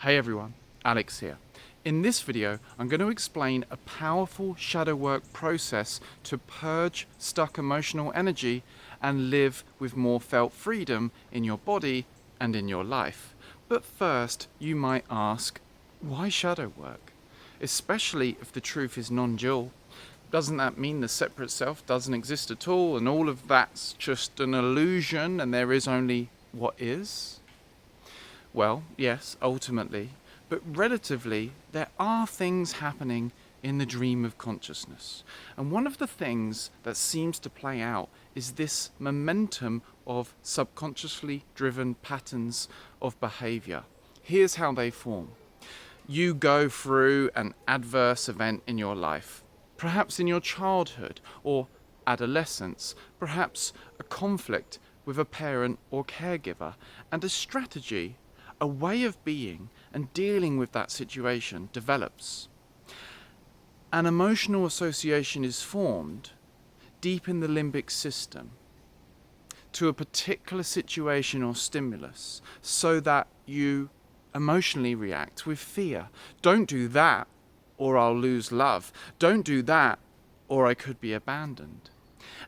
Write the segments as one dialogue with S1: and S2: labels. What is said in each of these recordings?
S1: Hey everyone, Alex here. In this video, I'm going to explain a powerful shadow work process to purge stuck emotional energy and live with more felt freedom in your body and in your life. But first, you might ask, why shadow work? Especially if the truth is non-dual. Doesn't that mean the separate self doesn't exist at all and all of that's just an illusion and there is only what is? Well, yes, ultimately, but relatively, there are things happening in the dream of consciousness. And one of the things that seems to play out is this momentum of subconsciously driven patterns of behavior. Here's how they form. You go through an adverse event in your life, perhaps in your childhood or adolescence, perhaps a conflict with a parent or caregiver, and a strategy, a way of being and dealing with that situation develops. An emotional association is formed deep in the limbic system to a particular situation or stimulus so that you emotionally react with fear. Don't do that or I'll lose love. Don't do that or I could be abandoned.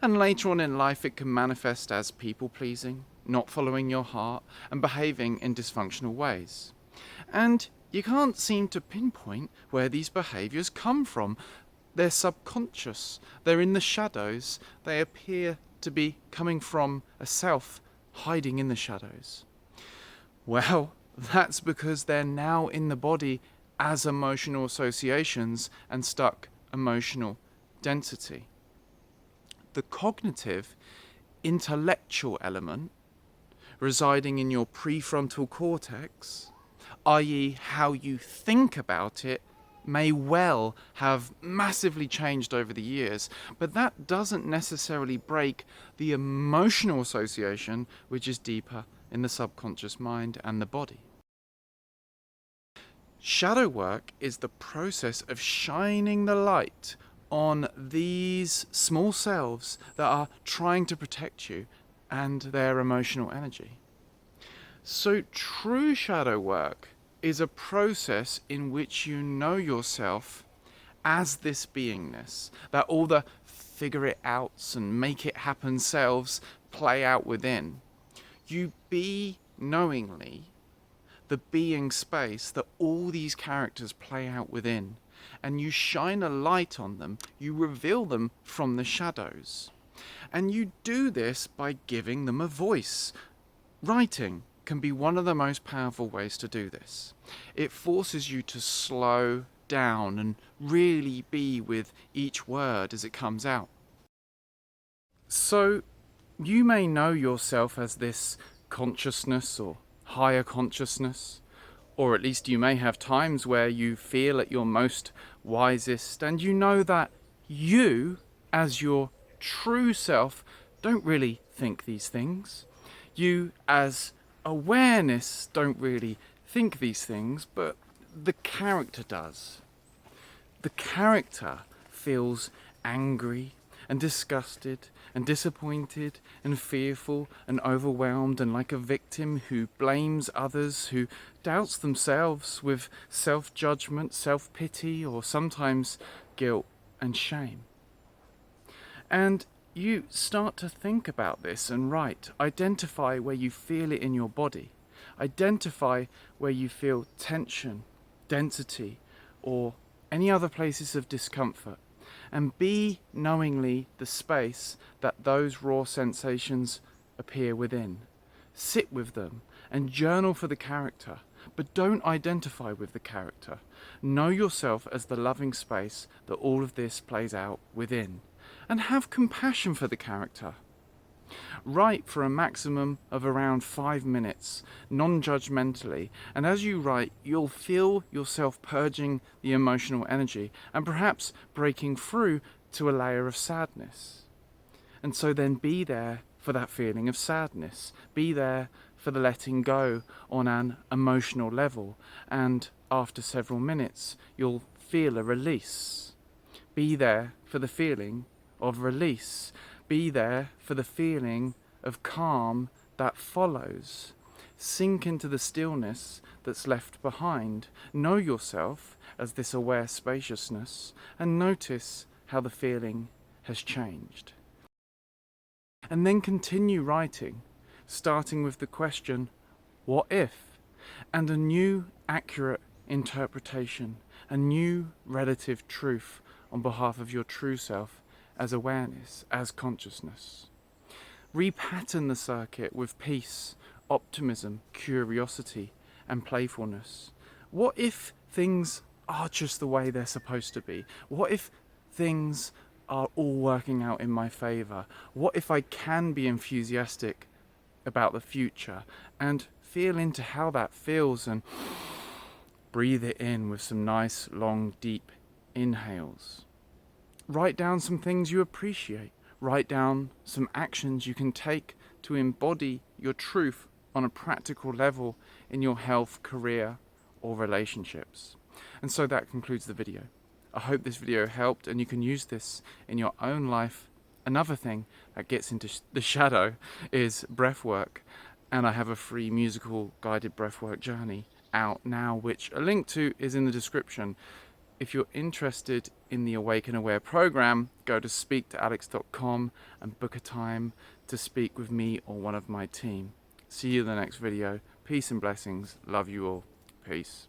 S1: And later on in life it can manifest as people pleasing, not following your heart, and behaving in dysfunctional ways. And you can't seem to pinpoint where these behaviors come from. They're subconscious, they're in the shadows, they appear to be coming from a self hiding in the shadows. Well, that's because they're now in the body as emotional associations and stuck emotional density. The cognitive, intellectual element residing in your prefrontal cortex, i.e. how you think about it, may well have massively changed over the years, but that doesn't necessarily break the emotional association which is deeper in the subconscious mind and the body. Shadow work is the process of shining the light on these small selves that are trying to protect you and their emotional energy. So true shadow work is a process in which you know yourself as this beingness, that all the figure it outs and make it happen selves play out within. You be knowingly the being space that all these characters play out within, and you shine a light on them, you reveal them from the shadows. And you do this by giving them a voice. Writing can be one of the most powerful ways to do this. It forces you to slow down and really be with each word as it comes out. So you may know yourself as this consciousness or higher consciousness, or at least you may have times where you feel at your most wisest and you know that you, as your true self, don't really think these things. You, as awareness, don't really think these things, but the character does. The character feels angry and disgusted and disappointed and fearful and overwhelmed and like a victim who blames others, who doubts themselves with self-judgment, self-pity, or sometimes guilt and shame. And you start to think about this and write. Identify where you feel it in your body. Identify where you feel tension, density, or any other places of discomfort. And be knowingly the space that those raw sensations appear within. Sit with them and journal for the character, but don't identify with the character. Know yourself as the loving space that all of this plays out within. And have compassion for the character. Write for a maximum of around 5 minutes, non-judgmentally, and as you write, you'll feel yourself purging the emotional energy and perhaps breaking through to a layer of sadness. And so then be there for that feeling of sadness. Be there for the letting go on an emotional level, and after several minutes, you'll feel a release. Be there for the feeling of release. Be there for the feeling of calm that follows. Sink into the stillness that's left behind. Know yourself as this aware spaciousness and notice how the feeling has changed. And then continue writing, starting with the question, what if? And a new accurate interpretation, a new relative truth on behalf of your true self as awareness, as consciousness. Repattern the circuit with peace, optimism, curiosity, and playfulness. What if things are just the way they're supposed to be? What if things are all working out in my favour? What if I can be enthusiastic about the future and feel into how that feels and breathe it in with some nice, long, deep inhales? Write down some things you appreciate. Write down some actions you can take to embody your truth on a practical level in your health, career, or relationships. And so that concludes the video. I hope this video helped and you can use this in your own life. Another thing that gets into the shadow is breathwork, and I have a free musical guided breathwork journey out now, which a link to is in the description. If you're interested in the Awake and Aware program, go to speaktoalex.com and book a time to speak with me or one of my team. See you in the next video. Peace and blessings. Love you all. Peace.